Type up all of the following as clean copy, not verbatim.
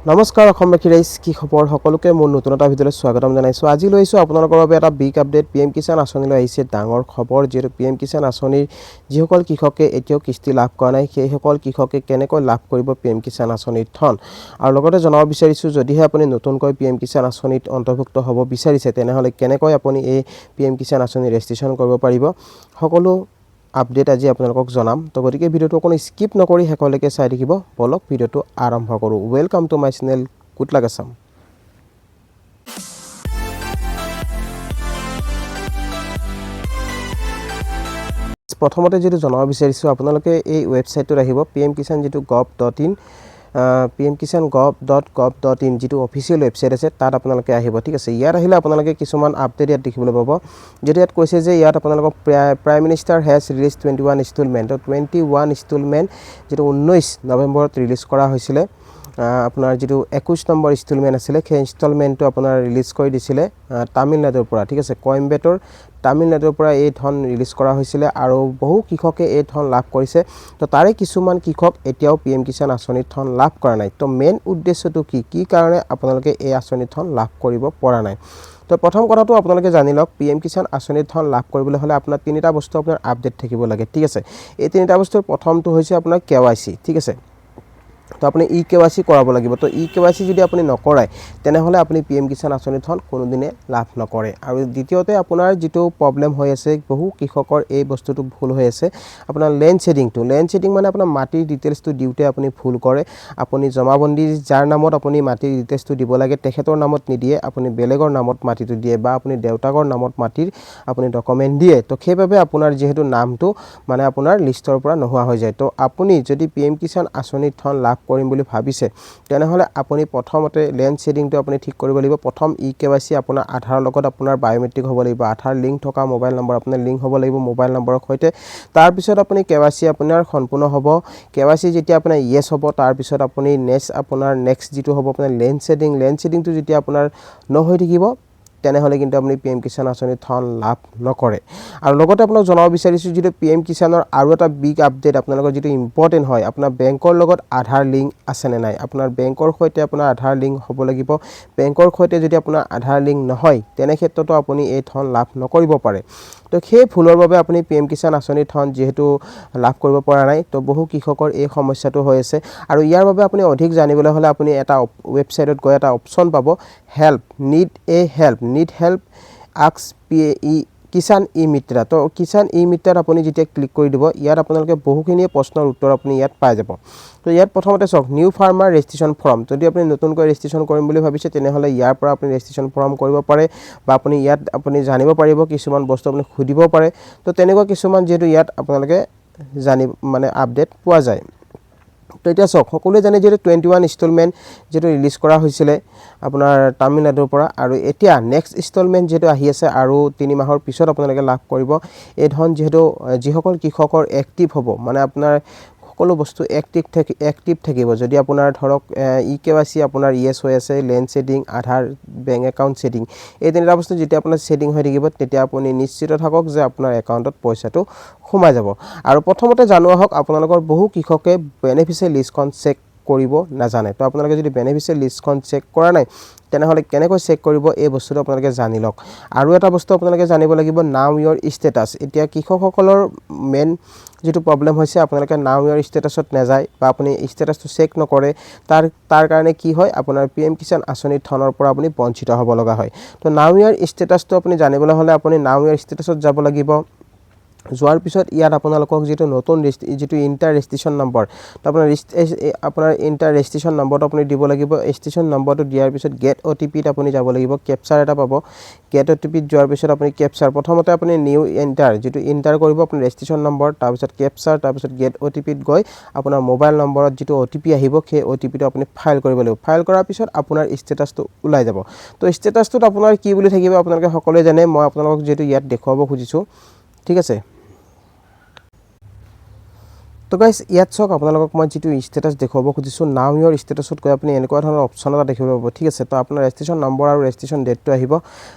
নমস্কাৰ অসমবাসী ৰাইজ কি খবৰ সকলোকে মোৰ নতুন এটা ভিডিঅ'লৈ স্বাগতম জনাইছো। আজি লৈছো আপোনালোকৰ বাবে এটা বিগ আপডেট পিএম কিষাণ আঁচনিলৈ আহিছে ডাঙৰ খবৰ যেটো পিএম কিষাণ আঁচনিৰ যিসকল কৃষকে এতিয়াও কিস্তি লাভ কৰা নাই সেই সকল কৃষকে কেনেকৈ লাভ কৰিব পিএম কিষাণ আঁচনিৰ ধন আৰু লগতে জনাব বিচাৰিছো যদিহে আপুনি নতুনকৈ পিএম কিষাণ আঁচনিত অন্তৰ্ভুক্ত হ'ব বিচাৰিছে তেনেহলে কেনেকৈ আপুনি এই পিএম কিষাণ আঁচনি ৰেজিষ্ট্ৰেচন কৰিব পাৰিব সকলো আপডেট আজি আপোনালোকক জনাম। তো গতিকে ভিডিওটো কোনো স্কিপ নকৰি শেষলৈকে চাই থাকিব। বলক ভিডিওটো আৰম্ভ কৰো। Welcome to my channel good luck Assam. প্ৰথমতে যেটো জনাব বিচাৰিছো আপোনালোকে এই ওয়েবসাইটত আহিব pmkisan.gov.in pmkisan.gov.in যেটো অফিচিয়েল ওয়েবসাইট আছে তাত আপোনালোকে আহিব ঠিক আছে। ইয়াত আহিলে আপোনালোকে কিছুমান আপডেট ইয়াত দেখিবলৈ পাব যেটো ইয়াত কৈছে যে ইয়াত আপোনালোকক prime minister has release 21 instalment 21 instalment যেটো 19 নৱেম্বৰত ৰিলিজ কৰা হৈছিল। আপোনাৰ যেটো 21 নম্বৰ ইনষ্টলমেন্ট আছিল সেই ইনষ্টলমেন্টটো আপোনাৰ ৰিলিজ কৰি দিছিলে তামিলনাডুৰ পৰা ঠিক আছে। কইম্বেটৰ তামিলনাডুৰ পৰা এই ধন ৰিলিজ কৰা হৈছিল আৰু বহু কৃষকে এই ধন লাভ কৰিছে। তো তাৰে কিছুমান কৃষক এতিয়াও পিএম কিষাণ আঁচনিৰ ধন লাভ কৰা নাই। তো মেইন উদ্দেশ্যটো কি কাৰণে আপোনালোকে এই আঁচনিৰ ধন লাভ কৰিব পৰা নাই। তো প্ৰথম কথাটো আপোনালোকে জানি লওক পিএম কিষাণ আঁচনিৰ ধন লাভ কৰিবলৈ হলে আপোনাৰ তিনিটা বস্তু আপোনাৰ আপডেট থাকিব লাগে ঠিক আছে। এই তিনিটা বস্তুৰ প্ৰথমটো হৈছে আপোনাৰ কেৱাইসি ঠিক আছে। তো আপনি ইকেৱাইসি কৰাব লাগিব। তো ইকেৱাইসি যদি আপনি নকৰাই তেনেহলে আপনি পিএম কিষাণ আঁচনিৰ ধন কোনোদিনে লাভ নকৰে। আৰু দ্বিতীয়তে আপোনাৰ যেটো প্ৰবলেম হৈ আছে বহু কৃষকৰ এই বস্তুটো ভুল হৈ আছে আপোনাৰ ল্যান্ড শেডিং মানে আপোনাৰ মাটিৰ ডিটেইলছটো দিওতে আপনি ভুল কৰে। আপনি জমাবন্দী যাৰ নামত আপনি মাটিৰ ডিটেইলছটো দিব লাগে তেখেতৰ নামত নিদিয়ে আপনি বেলেগৰ নামত মাটিটো দিয়ে বা আপনি দেউতাকৰ নামত মাটিৰ আপনি ডকুমেন্ট দিয়ে। তো সেইভাবে আপোনাৰ যেহেতু নামটো মানে আপোনাৰ লিষ্টৰ পৰা নোহোৱা হৈ যায়। তো আপনি যদি পিএম কিষাণ আঁচনিৰ ধন লাভ কৰিম বুলি ভাবিছে তেনেহলে আপুনি প্ৰথমতে ল্যান্ড শেডিংটো আপুনি ঠিক কৰিব লাগিব। প্ৰথম ইকেৱাইসি আপোনাৰ আধাৰৰ লগত আপোনাৰ বায়োমেট্ৰিক হ'ব লাগিব। আধাৰ লিংক থকা মোবাইল নম্বৰ আপোনাৰ লিংক হ'ব লাগিব মোবাইল নম্বৰৰ সৈতে। তাৰ পিছত আপুনি কেৱাইসি আপোনাৰ সম্পূৰ্ণ হ'ব। কেৱাইসি যেতিয়া আপোনাৰ ইয়েস হ'ব তাৰ পিছত আপুনি নেক্সট যেটো হ'ব আপোনাৰ ল্যান্ড শেডিংটো যেতিয়া আপোনাৰ নহৈ থাকিব তেনেহলে কিন্তু আপুনি পিএম কিষাণ আঁচনিৰ ধন লাভ নকৰে। আৰু লগতে আপোনাক জনাব বিচাৰিছো যেটো পিএম কিষাণৰ আৰু এটা বিগ আপডেট আপোনালোকৰ যেটো ইম্পৰ্টেন্ট হয় আপোনাৰ বেংকৰ লগত আধাৰ লিংক আছে নে নাই। আপোনাৰ বেংকৰ সৈতে আপোনাৰ আধাৰ লিংক হ'ব লাগিব। বেংকৰ সৈতে যদি আপোনাৰ আধাৰ লিংক নহয় তেনে ক্ষেত্ৰতো আপুনি এই ধন লাভ নকৰিব পাৰে। তো সেই ভুলৰ বাবে আপুনি পিএম কিষাণ আঁচনিৰ ধন যেহেতু লাভ কৰিব পৰা নাই তো বহু কৃষকৰ এই সমস্যাটো হৈ আছে। আৰু ইয়াৰ বাবে আপুনি অধিক জানিবলৈ হলে আপুনি এটা ওয়েবসাইটত গৈ এটা অপচন পাব help need help ask Kisan e Mitra. তো কিষাণ ই মিত্ৰাত আপুনি যেতিয়া ক্লিক কৰি দিব ইয়াত আপোনালোকে বহুখিনি প্ৰশ্নৰ উত্তৰ আপুনি ইয়াত পাই যাব। তো ইয়াত প্ৰথমতে চাওক নিউ ফাৰ্মাৰ ৰেজিষ্ট্ৰেচন ফৰ্ম যদি আপুনি নতুনকৈ ৰেজিষ্ট্ৰেচন কৰিম বুলি ভাবিছে তেনেহলে ইয়াৰ পৰা আপুনি ৰেজিষ্ট্ৰেচন ফৰ্ম কৰিব পাৰে বা আপুনি ইয়াত আপুনি জানিব পাৰিব কিছুমান বস্তু আপুনি খুদিব পাৰে। তো তেনেকুৱা কিছুমান যেটো ইয়াত আপোনালোকে মানে আপডেট পোৱা যায়। তো এতিয়া চাওক সকলোৱে জানে যে 21 ইনষ্টলমেন্ট যেটো ৰিলিজ কৰা হৈছিল আপোনাৰ তামিলনাডুৰ পৰা আৰু এতিয়া নেক্সট ইনষ্টলমেন্ট যেটো আহি আছে আৰু 3 মাহৰ পিছত আপোনালোকে লাভ কৰিব এই ধন যেহেতু যিসকল কৃষকৰ এক্টিভ হ'ব মানে আপোনাৰ সকলো বস্তু এক্টিভ থাকিব। যদি আপোনাৰ ধৰক ইকেৱাইসি আপোনাৰ ইয়েস হৈ আছে ল্যান্ড শেডিং আধাৰ বেংক একাউন্ট শেডিং এই তিনিটা বস্তু যেতিয়া আপোনাৰ শেডিং হৈ থাকিব তেতিয়া আপুনি নিশ্চিত থাকক যে আপোনাৰ একাউন্টত পইচাটো সোমাই যাব। আৰু প্ৰথমতে জানো আহক আপোনালোকৰ বহু কৃষকে বেনিফিচিয়াৰি লিষ্টখন চেক কৰিব নাজানে। তো আপোনালোকে যদি বেনিফিচিয়াৰি লিষ্টখন চেক কৰা নাই তেনেহলে কেনেকৈ চেক কৰিব এই বস্তুটো আপোনালোকে জানি লওক। আৰু এটা বস্তু আপোনালোকে জানিব লাগিব নাও ইয়ৰ ষ্টেটাস। এতিয়া কৃষকসকলৰ মেইন যেটো প্ৰবলেম হৈছে আপোনালোকে নাও ইয়ৰ ষ্টেটাসত নাযায় বা আপুনি ষ্টেটাসটো চেক নকৰে তাৰ কাৰণে কি হয় আপোনাৰ পিএম কিষাণ আঁচনিৰ ধনৰ পৰা আপুনি বঞ্চিত হ'ব লগা হয়। তো নাও ইয়ৰ ষ্টেটাসটো আপুনি জানিবলৈ হলে আপুনি নাও ইয়ৰ ষ্টেটাসত যাব লাগিব। যোৱাৰ পিছত ইয়াত আপোনালোকক যেটো নতুন যেটো ইন্টাৰ ৰেজিষ্ট্ৰেচন নম্বৰ তো আপোনাৰ ইন্টাৰ ৰেজিষ্ট্ৰেচন নম্বৰটো আপুনি দিব লাগিব। ৰেজিষ্ট্ৰেচন নম্বৰটো দিয়াৰ পিছত গেট ওটিপিত আপুনি যাব লাগিব। কেপচাৰ এটা পাব। গেট ওটিপিত যোৱাৰ পিছত আপুনি কেপচাৰ প্ৰথমতে আপুনি নিউ যেটো ইন্টাৰ কৰিব আপুনি ৰেজিষ্ট্ৰেচন নম্বৰ তাৰ পিছত কেপচাৰ তাৰ পিছত গেট ওটিপিত গৈ আপোনাৰ মোবাইল নম্বৰত যেটো ওটিপি আহিব সেই ওটিপিটো আপুনি ফাইল কৰিব লাগিব। ফাইল কৰাৰ পিছত আপোনাৰ ষ্টেটাসটো ওলাই যাব। তো ষ্টেটাসটোত আপোনাৰ কি বুলি থাকিব আপোনালোকে সকলোৱে জানে মই আপোনালোকক যেটো ইয়াত দেখুৱাব খুজিছো ঠিক আছে। তো গাইজ ইয়াত চাওক আপোনালোকক মই যিটো ষ্টেটাছ দেখুৱাব খুজিছোঁ নাও ইয়ৰ ষ্টেটাছত গৈ আপুনি এনেকুৱা ধৰণৰ অপশ্যন এটা দেখিব পাব ঠিক আছে তো আপোনাৰ ৰেজিষ্ট্ৰেশ্যন নম্বৰ আৰু ৰেজিষ্ট্ৰেশ্যন ডেটটো আহিব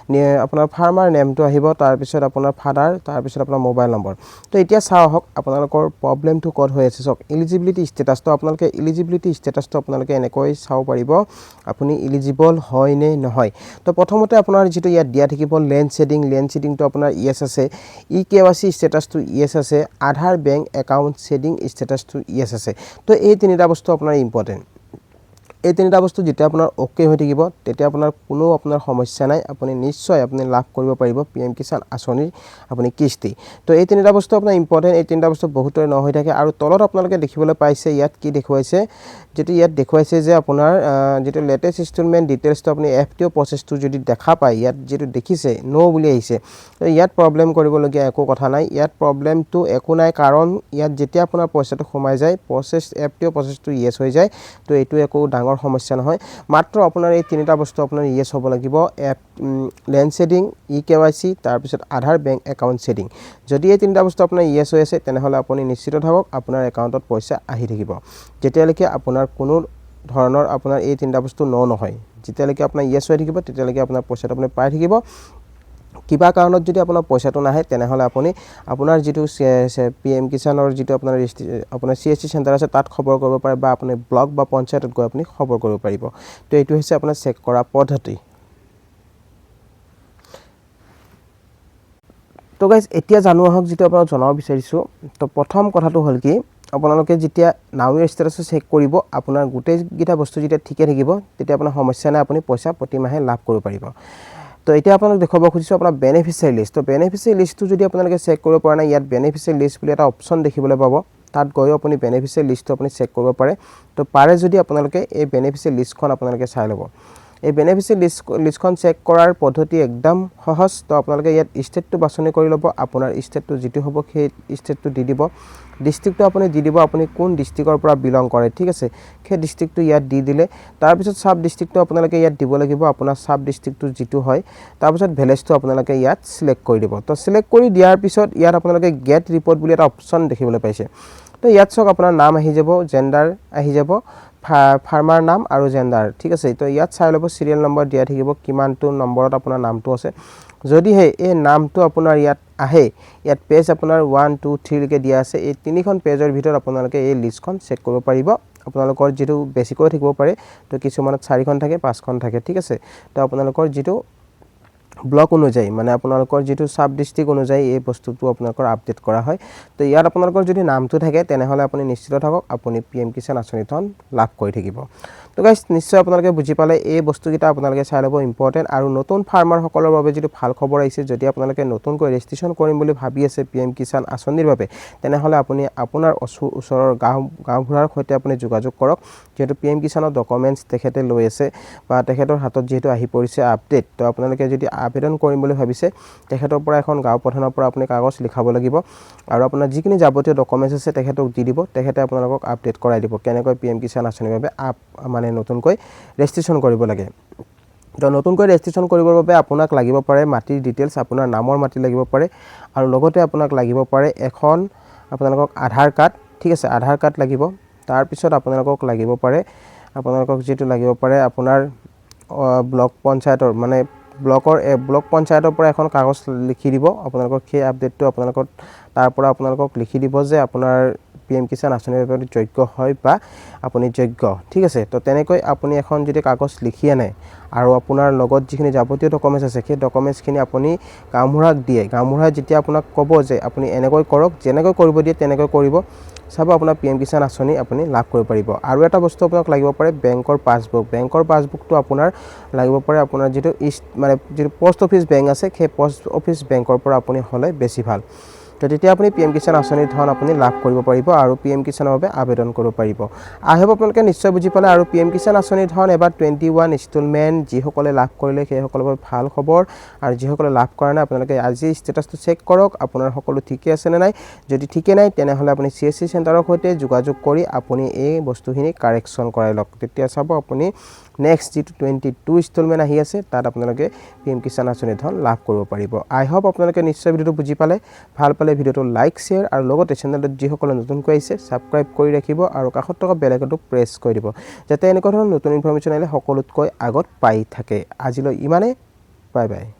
আপোনাৰ ফাৰ্মাৰ নেমটো আহিব তাৰপিছত আপোনাৰ ফাদাৰ তাৰপিছত আপোনাৰ মোবাইল নম্বৰ তো এতিয়া চাওঁ আহক আপোনালোকৰ প্ৰব্লেমটো ক'ত হৈ আছে চাওক ইলিজিবিলিটি ষ্টেটাছটো আপোনালোকে ইলিজিবিলিটি ষ্টেটাছটো আপোনালোকে এনেকৈ চাব পাৰিব আপুনি ইলিজিবল হয় নে নহয় তো প্ৰথমতে আপোনাৰ যিটো ইয়াত দিয়া থাকিব লেণ্ড শেডিংটো আপোনাৰ ইয়েছ আছে KYC ষ্টেটাছটো ইয়েছ আছে আধাৰ বেংক একাউণ্ট শেডিং ষ্টেটাছটো ইয়েছ আছে তো এই তিনিটা বস্তু আপোনাৰ ইম্পৰ্টেণ্ট এই তিনিটা বস্তু যেতিয়া আপোনাৰ ওকে হৈ থাকিব তেতিয়া আপোনাৰ কোনো আপোনাৰ সমস্যা নাই আপুনি নিশ্চয় আপুনি লাভ কৰিব পাৰিব PM কিষাণ আঁচনিৰ আপুনি কিস্তি তো এই তিনিটা বস্তু আপোনাৰ ইম্পৰ্টেণ্ট এই তিনিটা বস্তু বহুতৰে ন হৈ থাকে আৰু তলত আপোনালোকে দেখিবলৈ পাইছে ইয়াত কি দেখুৱাইছে যেটো ইয়াত দেখুৱাইছে যে আপোনাৰ যেটো লেটেষ্ট ইনষ্টলমেন্ট ডিটেইলছটো আপুনি FTO প্ৰসেছটো যদি দেখা পায় ইয়াত যেটো দেখিছে নো বুলি আহিছে তো ইয়াত প্ৰবলেম কৰিবলগীয়া একো কথা নাই ইয়াত প্ৰবলেমটো একো নাই কাৰণ ইয়াত যেতিয়া আপোনাৰ পইচাটো সোমাই যায় প্ৰসেছ FTO প্ৰসেছটো ইয়েছ হৈ যায় তো এইটো একো ডাঙৰ সমস্যা নহয় মাত্ৰ আপোনাৰ এই তিনিটা বস্তু আপোনাৰ ইয়েছ হ'ব লাগিব লেণ্ড শেডিং KYC তাৰপিছত আধাৰ বেংক একাউণ্ট শেডিং যদি এই তিনিটা বস্তু আপোনাৰ ইয়েছ হৈ আছে তেনেহলে আপুনি নিশ্চিত থাকক আপোনাৰ একাউণ্টত পইচা আহি থাকিব যেতিয়ালৈকে আপোনাৰ কোনো ধৰণৰ আপোনাৰ এই তিনিটা বস্তু নহয় যেতিয়ালৈকে আপোনাৰ ইয়েছ হৈ থাকিব তেতিয়ালৈকে আপোনাৰ পইচাটো আপুনি পাই থাকিব কিবা কাৰণত যদি আপোনাৰ পইচাটো নাহে তেনেহলে আপুনি আপোনাৰ যিটো PM কিষাণৰ যিটো আপোনাৰ CSC চেণ্টাৰ আছে তাত খবৰ কৰিব পাৰে বা আপুনি ব্লক বা পঞ্চায়তত গৈ আপুনি খবৰ কৰিব পাৰিব তো এইটো হৈছে আপোনাৰ চেক কৰা পদ্ধতি তো গাইজ এতিয়া জানো আহক যেটো আপোনাক জনাব বিচাৰিছো তো প্ৰথম কথাটো হ'ল কি আপোনালোকে যেতিয়া নাও ইয়ৰ ষ্টেটাছ চেক কৰিব আপোনাৰ গোটেই গিটা বস্তু যেতিয়া ঠিকে থাকিব তেতিয়া আপোনাৰ সমস্যা নাই আপুনি পইচা প্ৰতি মাহে লাভ কৰিব পাৰিব তো এতিয়া আপোনাক দেখাব খুজিছো আপোনাৰ বেনিফিচিয়াৰি লিষ্ট তো বেনিফিচিয়াৰি লিষ্টটো যদি আপোনালোকে চেক কৰিব পৰা নাই ইয়াত বেনিফিচিয়াৰি লিষ্ট বুলি এটা অপচন দেখিবলৈ পাব তাত গৈ আপুনি বেনিফিচিয়াৰি লিষ্টটো আপুনি চেক কৰিব পাৰে তো পাৰে যদি আপোনালোকে এই বেনিফিচিয়াৰি লিষ্টখন আপোনালোকে চাই ল'ব এই বেনিফিচিয়াৰি লিষ্টখন চেক কৰাৰ পদ্ধতি একদম সহজ তো আপোনালোকে ইয়াত ষ্টেটটো বাছনি কৰি ল'ব আপোনাৰ ষ্টেটটো যেটো হ'ব সেই ষ্টেটটো দি দিব ডিস্ট্ৰিক্টটো আপুনি দি দিব আপুনি কোন ডিস্ট্ৰিক্টৰ পৰা বিলং কৰে ঠিক আছে সেই ডিস্ট্ৰিক্টটো ইয়াত দি দিলে তাৰ পিছত সাব ডিস্ট্ৰিক্টটো আপোনালোকে ইয়াত দিব লাগিব আপোনাৰ সাব ডিস্ট্ৰিক্টটো যেটো হয় তাৰ পিছত ভিলেজটো আপোনালোকে ইয়াত সিলেক্ট কৰি দিব তো সিলেক্ট কৰি দিয়াৰ পিছত ইয়াত আপোনালোকে গেট ৰিপৰ্ট বুলি এটা অপচন দেখিবলৈ পাইছে তো ইয়াত সক আপোনাৰ নাম আহি যাব জেন্ডাৰ আহি যাব ফাৰ্মাৰ নাম আৰু জেন্ডাৰ ঠিক আছে তো ইয়াত চাই ল'ব সিৰিয়েল নম্বৰ দিয়া থাকিব কিমানটো নম্বৰত আপোনাৰ নামটো আছে যদি হে এই নামটো আপোনাৰ ইয়াত আহে ইয়াত পেজ আপোনাৰ 1 2 3 লৈকে দিয়া আছে এই তিনিখন পেজৰ ভিতৰত আপোনালোকে এই লিষ্টখন চেক কৰিব পাৰিব আপোনালোকৰ যেটো বেছিকৈ থাকিব পাৰে তো কিছুমানত 4খন থাকে 5খন থাকে ঠিক আছে তো আপোনালোকৰ যেটো ব্লক অনুযায়ী মানে আপোনালোকৰ যেটো সাব ডিস্ট্ৰিক্ট অনুযায়ী এই বস্তুটো আপোনালোকৰ আপডেট কৰা হয় তো ইয়াত আপোনালোকৰ যদি নামটো থাকে তেনেহলে আপুনি নিশ্চিত থাকক আপুনি PM কিষাণ আঁচনিখন লাভ কৰি থাকিব তো গাইস নিশ্চয় আপোনালোকে বুজি পালে এই বস্তুকিটা আপোনালোকে চাই ল'ব ইম্পৰ্টেন্ট আৰু নতুন ফাৰ্মাৰ সকলৰ বাবে যেটো ভাল খবৰ আহিছে যদি আপোনালোকে নতুনকৈ ৰেজিষ্ট্ৰেচন কৰিম বুলি ভাবি আছে PM কিষাণ আঁচনিৰ বাবে তেনেহলে আপুনি আপোনাৰ ওচৰৰ গাঁওবুঢ়াৰ সৈতে আপুনি যোগাযোগ কৰক যেটো PM কিষাণৰ ডকুমেন্টছ তেখেতে লৈ আছে বা তেখেতৰ হাতত যেটো আহি পৰিছে আপডেট তো আপোনালোকে যদি আবেদন কৰিম বুলি ভাবিছে তেখেতৰ পৰা এখন গাঁও প্ৰধানৰ পৰা আপুনি কাগজ লিখাব লাগিব আৰু আপোনাৰ যিখিনি যাৱতীয় ডকুমেন্টছ আছে তেখেতক দি দিব তেখেতে আপোনালোকক আপডেট কৰাই দিব কেনেকৈ PM কিষাণ আঁচনিৰ বাবে মানে নতুনকৈ ৰেজিষ্ট্ৰেচন কৰিব লাগে তো নতুনকৈ ৰেজিষ্ট্ৰেচন কৰিবৰ বাবে আপোনাক লাগিব পাৰে মাটিৰ ডিটেইলছ আপোনাৰ নামৰ মাটি লাগিব পাৰে আৰু লগতে আপোনাক লাগিব পাৰে এখন আপোনালোকক আধাৰ কাৰ্ড ঠিক আছে আধাৰ কাৰ্ড লাগিব তাৰ পিছত আপোনালোকক লাগিব পাৰে আপোনালোকক যেটো লাগিব পাৰে আপোনাৰ ব্লক পঞ্চায়তৰ মানে ব্লক পঞ্চায়তৰ পৰা এখন কাগজ লিখি দিব আপোনালোকক সেই আপডেটটো আপোনালোকক তাৰ পৰা আপোনালোকক লিখি দিব যে আপোনাৰ PM কিষাণ আঁচনিৰ বাবে যোগ্য হয় বা আপুনি যোগ্য ঠিক আছে তো তেনেকৈ আপুনি এখন যদি কাগজ লিখি আনে আৰু আপোনাৰ লগত যিখিনি যাৱতীয় ডকুমেন্টছ আছে সেই ডকুমেন্টছখিনি আপুনি গাঁওবুঢ়াক দিয়ে গাঁওবুঢ়াই যেতিয়া আপোনাক ক'ব যে আপুনি এনেকৈ কৰক যেনেকৈ কৰিব দিয়ে তেনেকৈ কৰিব সব আপোনাৰ PM কিষাণ আঁচনি আপুনি লাভ কৰিব পাৰিব আৰু এটা বস্তু আপোনাক লাগিব পাৰে বেংকৰ পাছবুকটো আপোনাৰ লাগিব পাৰে আপোনাৰ যেটো মানে যেটো পোষ্ট অফিচ বেংক আছে সেই পোষ্ট অফিচ বেংকৰ পৰা আপুনি হলে বেছি ভাল তো তেতিয়া আপুনি PM কিষাণ আঁচনিৰ ধন আপুনি লাভ কৰিব পাৰিব আৰু PM কিষাণৰ বাবে আবেদন কৰিব পাৰিব আই হোপ আপোনালোকে নিশ্চয় বুজি পালে আৰু PM কিষাণ আঁচনিৰ ধন এবাৰ 21 ইনষ্টলমেন্ট যিসকলে লাভ কৰিলে সেই সকলৰ বাবে ভাল খবৰ আৰু যিসকলে লাভ কৰা নাই আপোনালোকে আজি ষ্টেটাছটো চেক কৰক আপোনাৰ সকলো ঠিকে আছে নে নাই যদি ঠিকে নাই তেনেহলে আপুনি CSC চেণ্টাৰৰ সৈতে যোগাযোগ কৰি আপুনি এই বস্তুখিনি কাৰেকচন কৰাই লওক তেতিয়া চাব আপুনি নেক্সট যেটো 22 ইনষ্টলমেন্ট আহি আছে তাত আপোনালোকে PM কিষাণ আঁচনিৰ ধন লাভ কৰিব পাৰিব আই হোপ আপোনালোকে নিশ্চয় ভিডিওটো বুজি পালে ভাল পালে পালে ভিডিঅ'টো লাইক শ্বেয়াৰ আৰু লগতে চেনেলটোত যিসকলে নতুনকৈ আহিছে ছাবস্ক্ৰাইব কৰি ৰাখিব আৰু কাষত থকা বেল আইকনটো প্ৰেছ কৰি দিব যাতে এনেকুৱা ধৰণৰ নতুন ইনফৰমেশ্যন আহিলে সকলোতকৈ আগত পাই থাকে আজিলৈ ইমানে বাই বাই